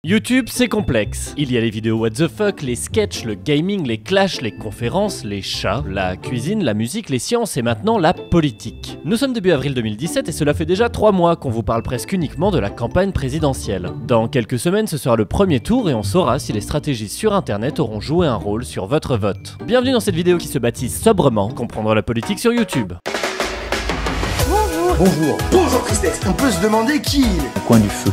YouTube, c'est complexe. Il y a les vidéos what the fuck, les sketchs, le gaming, les clashs, les conférences, les chats, la cuisine, la musique, les sciences et maintenant la politique. Nous sommes début avril 2017 et cela fait déjà 3 mois qu'on vous parle presque uniquement de la campagne présidentielle. Dans quelques semaines, ce sera le premier tour et on saura si les stratégies sur internet auront joué un rôle sur votre vote. Bienvenue dans cette vidéo qui se baptise sobrement Comprendre la politique sur YouTube. Bonjour. Bonjour Tristesse. On peut se demander qui il est. Au coin du feu.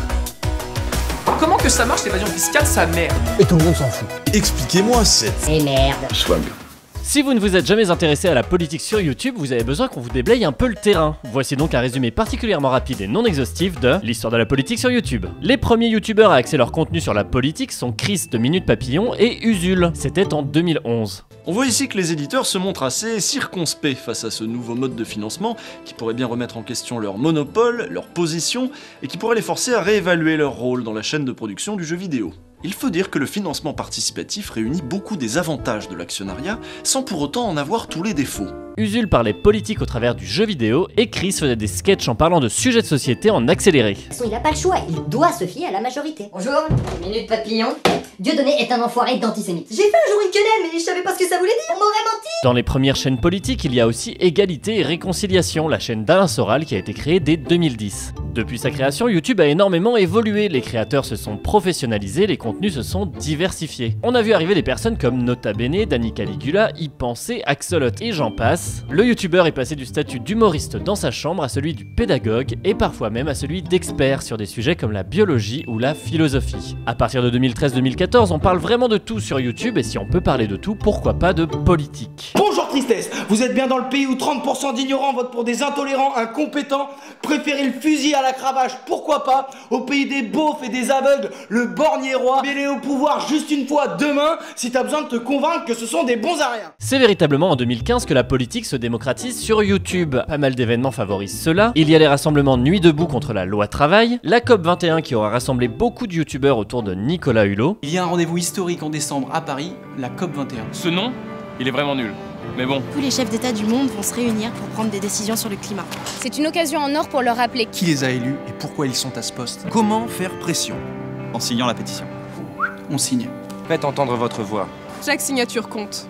Comment que ça marche l'évasion fiscale, sa mère? Et tout le monde s'en fout. Expliquez-moi cette... Et merde. Swag. Si vous ne vous êtes jamais intéressé à la politique sur YouTube, vous avez besoin qu'on vous déblaye un peu le terrain. Voici donc un résumé particulièrement rapide et non exhaustif de l'histoire de la politique sur YouTube. Les premiers youtubeurs à axer leur contenu sur la politique sont Chris de Minute Papillon et Usul. C'était en 2011. On voit ici que les éditeurs se montrent assez circonspects face à ce nouveau mode de financement qui pourrait bien remettre en question leur monopole, leur position et qui pourrait les forcer à réévaluer leur rôle dans la chaîne de production du jeu vidéo. Il faut dire que le financement participatif réunit beaucoup des avantages de l'actionnariat sans pour autant en avoir tous les défauts. Usul parlait politique au travers du jeu vidéo et Chris faisait des sketchs en parlant de sujets de société en accéléré. De toute façon, il n'a pas le choix, il doit se fier à la majorité. Bonjour, Minute Papillon. Dieudonné est un enfoiré d'antisémite. J'ai fait un jour une quenelle, mais je savais pas ce que ça voulait dire, on m'aurait menti. Dans les premières chaînes politiques, il y a aussi Égalité et Réconciliation, la chaîne d'Alain Soral qui a été créée dès 2010. Depuis sa création, YouTube a énormément évolué, les créateurs se sont professionnalisés, les contenus se sont diversifiés. On a vu arriver des personnes comme Nota Bene, Dani Caligula, YPensé, Axolot et j'en passe. Le youtubeur est passé du statut d'humoriste dans sa chambre à celui du pédagogue et parfois même à celui d'expert sur des sujets comme la biologie ou la philosophie. À partir de 2013-2014, on parle vraiment de tout sur YouTube et si on peut parler de tout, pourquoi pas de politique. Bonjour Tristesse. Vous êtes bien dans le pays où 30% d'ignorants votent pour des intolérants, incompétents. Préférez le fusil à la cravache, pourquoi pas. Au pays des beaufs et des aveugles, le borgné roi. Mets-les au pouvoir juste une fois demain si t'as besoin de te convaincre que ce sont des bons à rien. C'est véritablement en 2015 que la politique se démocratise sur YouTube. Pas mal d'événements favorisent cela. Il y a les rassemblements Nuit debout contre la loi travail, la COP21 qui aura rassemblé beaucoup de youtubeurs autour de Nicolas Hulot. Il y a un rendez-vous historique en décembre à Paris, la COP21. Ce nom, il est vraiment nul. Mais bon. Tous les chefs d'État du monde vont se réunir pour prendre des décisions sur le climat. C'est une occasion en or pour leur rappeler Qui les a élus et pourquoi ils sont à ce poste? Comment faire pression? En signant la pétition. On signe. Faites entendre votre voix. chaque signature compte.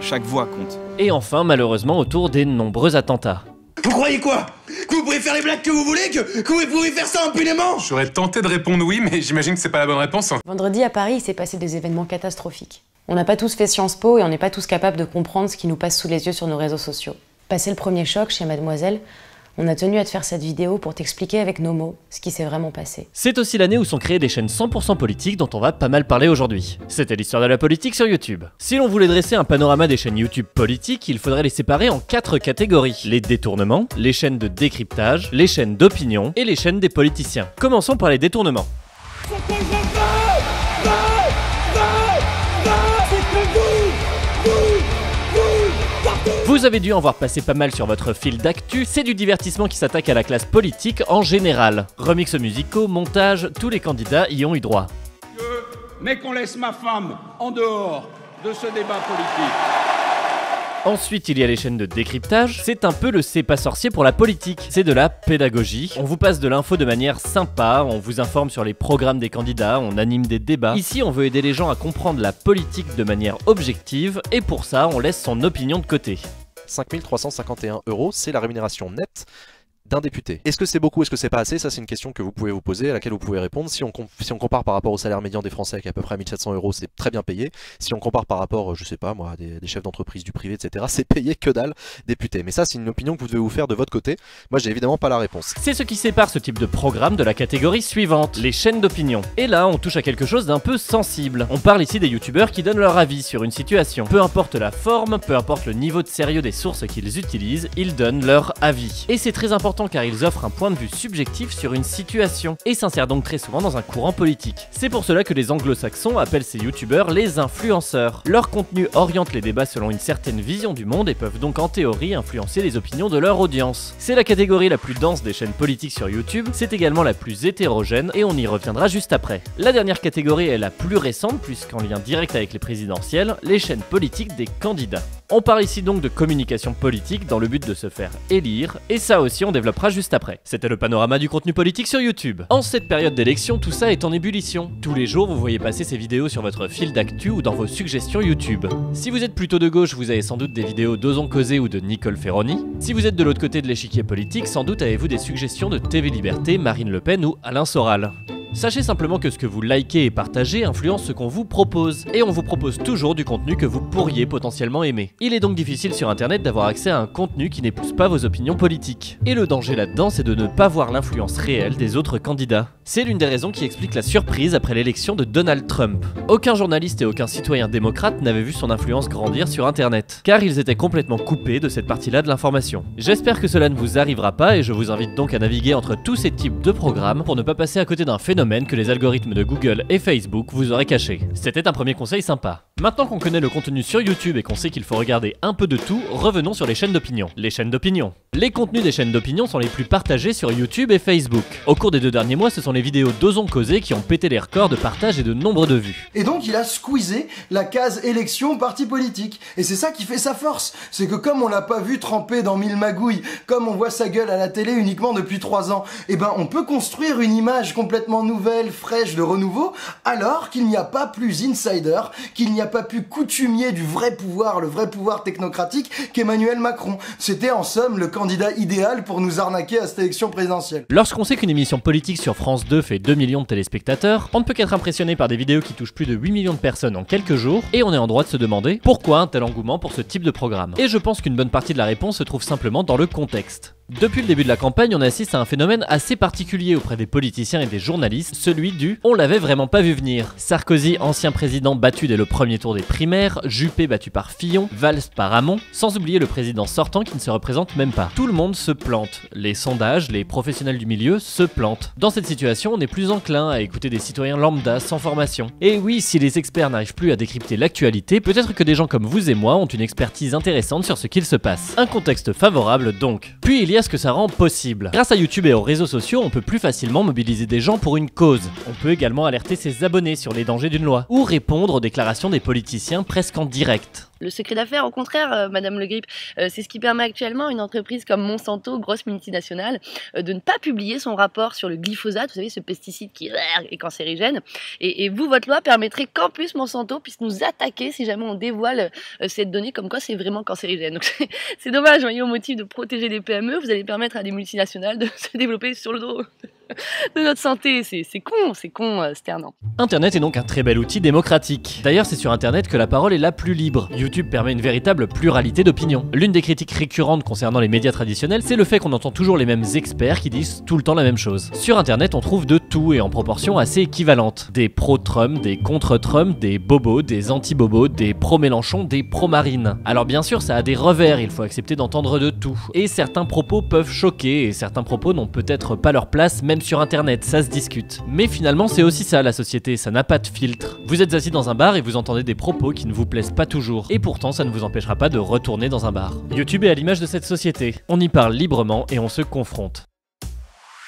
Chaque voix compte. Et enfin, malheureusement, autour des nombreux attentats. Vous croyez quoi? Que vous pouvez faire les blagues que vous voulez? Que vous pouvez faire ça impunément? J'aurais tenté de répondre oui, mais j'imagine que c'est pas la bonne réponse. Vendredi à Paris, il s'est passé des événements catastrophiques. On n'a pas tous fait Sciences Po et on n'est pas tous capables de comprendre ce qui nous passe sous les yeux sur nos réseaux sociaux. Passé le premier choc chez Mademoiselle, on a tenu à te faire cette vidéo pour t'expliquer avec nos mots ce qui s'est vraiment passé. C'est aussi l'année où sont créées des chaînes 100% politiques dont on va pas mal parler aujourd'hui. C'était l'histoire de la politique sur YouTube. Si l'on voulait dresser un panorama des chaînes YouTube politiques, il faudrait les séparer en 4 catégories. Les détournements, les chaînes de décryptage, les chaînes d'opinion et les chaînes des politiciens. Commençons par les détournements. Vous avez dû en voir passer pas mal sur votre fil d'actu, c'est du divertissement qui s'attaque à la classe politique en général. Remixes musicaux, montages, tous les candidats y ont eu droit. Mais qu'on laisse ma femme en dehors de ce débat politique. Ensuite, il y a les chaînes de décryptage. C'est un peu le c'est pas sorcier pour la politique. C'est de la pédagogie. On vous passe de l'info de manière sympa, on vous informe sur les programmes des candidats, on anime des débats. Ici, on veut aider les gens à comprendre la politique de manière objective et pour ça, on laisse son opinion de côté. 5 351 €, c'est la rémunération nette d'un député. Est-ce que c'est beaucoup, est-ce que c'est pas assez? Ça c'est une question que vous pouvez vous poser, à laquelle vous pouvez répondre. Si on compare par rapport au salaire médian des Français qui est à peu près à 1700 €, c'est très bien payé. Si on compare par rapport, je sais pas moi, à des chefs d'entreprise du privé, etc., c'est payé que dalle député. Mais ça c'est une opinion que vous devez vous faire de votre côté. Moi j'ai évidemment pas la réponse. C'est ce qui sépare ce type de programme de la catégorie suivante, les chaînes d'opinion. Et là on touche à quelque chose d'un peu sensible. On parle ici des youtubeurs qui donnent leur avis sur une situation. Peu importe la forme, peu importe le niveau de sérieux des sources qu'ils utilisent, ils donnent leur avis. Et c'est très important car ils offrent un point de vue subjectif sur une situation et s'insèrent donc très souvent dans un courant politique. C'est pour cela que les anglo-saxons appellent ces youtubeurs les influenceurs. Leur contenu oriente les débats selon une certaine vision du monde et peuvent donc en théorie influencer les opinions de leur audience. C'est la catégorie la plus dense des chaînes politiques sur YouTube, c'est également la plus hétérogène et on y reviendra juste après. La dernière catégorie est la plus récente puisqu'en lien direct avec les présidentielles, les chaînes politiques des candidats. On parle ici donc de communication politique dans le but de se faire élire, et ça aussi on développera juste après. C'était le panorama du contenu politique sur YouTube. En cette période d'élection, tout ça est en ébullition. Tous les jours, vous voyez passer ces vidéos sur votre fil d'actu ou dans vos suggestions YouTube. Si vous êtes plutôt de gauche, vous avez sans doute des vidéos d'Ozon Causé ou de Nicole Ferroni. Si vous êtes de l'autre côté de l'échiquier politique, sans doute avez-vous des suggestions de TV Liberté, Marine Le Pen ou Alain Soral. Sachez simplement que ce que vous likez et partagez influence ce qu'on vous propose, et on vous propose toujours du contenu que vous pourriez potentiellement aimer. Il est donc difficile sur internet d'avoir accès à un contenu qui n'épouse pas vos opinions politiques. Et le danger là-dedans, c'est de ne pas voir l'influence réelle des autres candidats. C'est l'une des raisons qui explique la surprise après l'élection de Donald Trump. Aucun journaliste et aucun citoyen démocrate n'avait vu son influence grandir sur internet, car ils étaient complètement coupés de cette partie-là de l'information. J'espère que cela ne vous arrivera pas, et je vous invite donc à naviguer entre tous ces types de programmes pour ne pas passer à côté d'un phénomène que les algorithmes de Google et Facebook vous auraient caché. C'était un premier conseil sympa. Maintenant qu'on connaît le contenu sur YouTube et qu'on sait qu'il faut regarder un peu de tout, revenons sur les chaînes d'opinion. Les chaînes d'opinion. Les contenus des chaînes d'opinion sont les plus partagés sur YouTube et Facebook. Au cours des 2 derniers mois, ce sont les vidéos d'Ozon Causé qui ont pété les records de partage et de nombre de vues. Et donc il a squeezé la case élection parti politique. Et c'est ça qui fait sa force. C'est que comme on l'a pas vu tremper dans 1000 magouilles, comme on voit sa gueule à la télé uniquement depuis 3 ans, et ben on peut construire une image complètement nouvelle, fraîche, de renouveau, alors qu'il n'y a pas plus insider, qu'il n'y a pas plus coutumier du vrai pouvoir, le vrai pouvoir technocratique qu'Emmanuel Macron. C'était en somme le candidat idéal pour nous arnaquer à cette élection présidentielle. Lorsqu'on sait qu'une émission politique sur France 2 fait 2 millions de téléspectateurs, on ne peut qu'être impressionné par des vidéos qui touchent plus de 8 millions de personnes en quelques jours, et on est en droit de se demander pourquoi un tel engouement pour ce type de programme. Et je pense qu'une bonne partie de la réponse se trouve simplement dans le contexte. Depuis le début de la campagne, on assiste à un phénomène assez particulier auprès des politiciens et des journalistes, celui du « on l'avait vraiment pas vu venir ». Sarkozy, ancien président battu dès le premier tour des primaires, Juppé battu par Fillon, Valls par Hamon, sans oublier le président sortant qui ne se représente même pas. Tout le monde se plante. Les sondages, les professionnels du milieu se plantent. Dans cette situation, on est plus enclin à écouter des citoyens lambda sans formation. Et oui, si les experts n'arrivent plus à décrypter l'actualité, peut-être que des gens comme vous et moi ont une expertise intéressante sur ce qu'il se passe. Un contexte favorable donc. Puis il y a ce que ça rend possible. Grâce à YouTube et aux réseaux sociaux, on peut plus facilement mobiliser des gens pour une cause. On peut également alerter ses abonnés sur les dangers d'une loi, ou répondre aux déclarations des politiciens presque en direct. Le secret d'affaires, au contraire, Madame Le Grip, c'est ce qui permet actuellement à une entreprise comme Monsanto, grosse multinationale, de ne pas publier son rapport sur le glyphosate, vous savez, ce pesticide qui est cancérigène. Et vous, votre loi permettrait qu'en plus Monsanto puisse nous attaquer si jamais on dévoile cette donnée comme quoi c'est vraiment cancérigène. Donc c'est dommage, voyez, au motif de protéger les PME, vous allez permettre à des multinationales de se développer sur le dos de notre santé. C'est con, Sternant. Internet est donc un très bel outil démocratique. D'ailleurs, c'est sur Internet que la parole est la plus libre. YouTube permet une véritable pluralité d'opinions. L'une des critiques récurrentes concernant les médias traditionnels, c'est le fait qu'on entend toujours les mêmes experts qui disent tout le temps la même chose. Sur Internet, on trouve de tout et en proportions assez équivalentes. Des pro-Trump, des contre-Trump, des bobos, des anti-bobos, des pro-Mélenchon, des pro-Marine. Alors bien sûr, ça a des revers, il faut accepter d'entendre de tout. Et certains propos peuvent choquer, et certains propos n'ont peut-être pas leur place, même sur internet, ça se discute. Mais finalement, c'est aussi ça la société, ça n'a pas de filtre. Vous êtes assis dans un bar et vous entendez des propos qui ne vous plaisent pas toujours. Et pourtant, ça ne vous empêchera pas de retourner dans un bar. YouTube est à l'image de cette société. On y parle librement et on se confronte.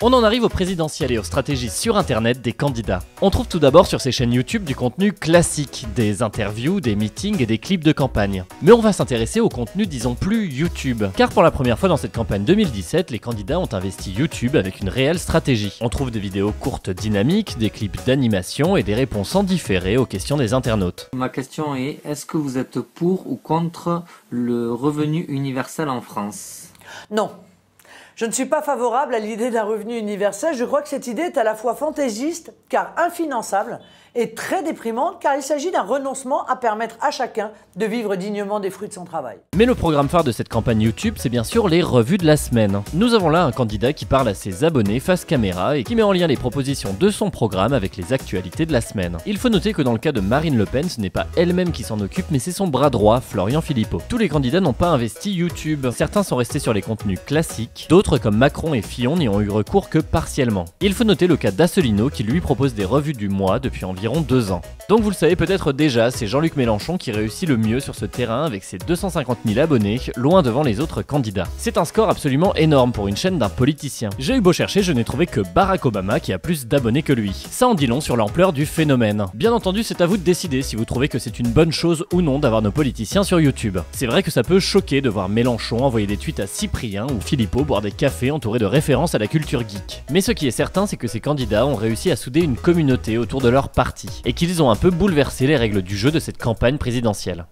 On en arrive au présidentiel et aux stratégies sur internet des candidats. On trouve tout d'abord sur ces chaînes YouTube du contenu classique, des interviews, des meetings et des clips de campagne. Mais on va s'intéresser au contenu disons plus YouTube. Car pour la première fois dans cette campagne 2017, les candidats ont investi YouTube avec une réelle stratégie. On trouve des vidéos courtes dynamiques, des clips d'animation et des réponses en différé aux questions des internautes. Ma question est, est-ce que vous êtes pour ou contre le revenu universel en France? Non. Je ne suis pas favorable à l'idée d'un revenu universel. Je crois que cette idée est à la fois fantaisiste, car infinançable, et très déprimante, car il s'agit d'un renoncement à permettre à chacun de vivre dignement des fruits de son travail. Mais le programme phare de cette campagne YouTube, c'est bien sûr les revues de la semaine. Nous avons là un candidat qui parle à ses abonnés face caméra et qui met en lien les propositions de son programme avec les actualités de la semaine. Il faut noter que dans le cas de Marine Le Pen, ce n'est pas elle-même qui s'en occupe, mais c'est son bras droit, Florian Philippot. Tous les candidats n'ont pas investi YouTube. Certains sont restés sur les contenus classiques, d'autres comme Macron et Fillon n'y ont eu recours que partiellement. Il faut noter le cas d'Asselineau qui lui propose des revues du mois depuis environ environ 2 ans. Donc vous le savez peut-être déjà, c'est Jean-Luc Mélenchon qui réussit le mieux sur ce terrain avec ses 250 000 abonnés, loin devant les autres candidats. C'est un score absolument énorme pour une chaîne d'un politicien. J'ai eu beau chercher, je n'ai trouvé que Barack Obama qui a plus d'abonnés que lui. Ça en dit long sur l'ampleur du phénomène. Bien entendu, c'est à vous de décider si vous trouvez que c'est une bonne chose ou non d'avoir nos politiciens sur YouTube. C'est vrai que ça peut choquer de voir Mélenchon envoyer des tweets à Cyprien ou Philippot boire des cafés entourés de références à la culture geek. Mais ce qui est certain, c'est que ces candidats ont réussi à souder une communauté autour de leur parti, et qu'ils ont un peu bouleversé les règles du jeu de cette campagne présidentielle.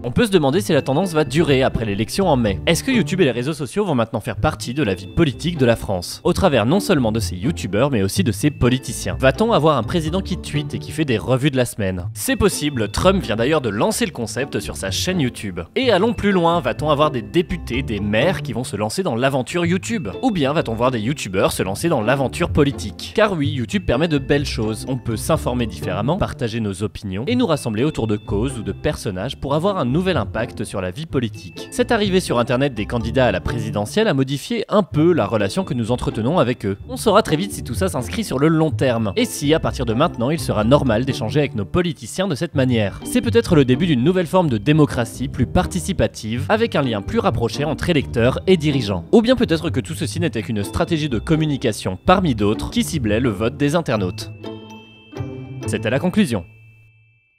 On peut se demander si la tendance va durer après l'élection en mai. Est-ce que YouTube et les réseaux sociaux vont maintenant faire partie de la vie politique de la France, au travers non seulement de ses youtubeurs mais aussi de ses politiciens? Va-t-on avoir un président qui tweet et qui fait des revues de la semaine? C'est possible, Trump vient d'ailleurs de lancer le concept sur sa chaîne YouTube. Et allons plus loin, va-t-on avoir des députés, des maires qui vont se lancer dans l'aventure YouTube? Ou bien va-t-on voir des youtubeurs se lancer dans l'aventure politique? Car oui, YouTube permet de belles choses. On peut s'informer différemment, partager nos opinions et nous rassembler autour de causes ou de personnages pour avoir un nouvel impact sur la vie politique. Cette arrivée sur internet des candidats à la présidentielle a modifié un peu la relation que nous entretenons avec eux. On saura très vite si tout ça s'inscrit sur le long terme, et si à partir de maintenant il sera normal d'échanger avec nos politiciens de cette manière. C'est peut-être le début d'une nouvelle forme de démocratie plus participative, avec un lien plus rapproché entre électeurs et dirigeants. Ou bien peut-être que tout ceci n'était qu'une stratégie de communication parmi d'autres qui ciblait le vote des internautes. C'était la conclusion.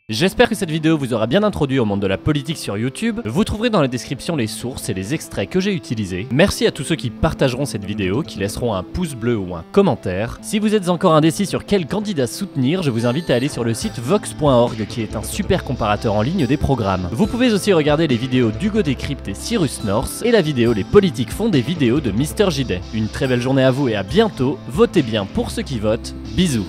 J'espère que cette vidéo vous aura bien introduit au monde de la politique sur YouTube. Vous trouverez dans la description les sources et les extraits que j'ai utilisés. Merci à tous ceux qui partageront cette vidéo, qui laisseront un pouce bleu ou un commentaire. Si vous êtes encore indécis sur quel candidat soutenir, je vous invite à aller sur le site vox.org qui est un super comparateur en ligne des programmes. Vous pouvez aussi regarder les vidéos d'Hugo Décrypte et Cyrus North et la vidéo Les politiques font des vidéos de Mr JD. Une très belle journée à vous et à bientôt. Votez bien pour ceux qui votent. Bisous.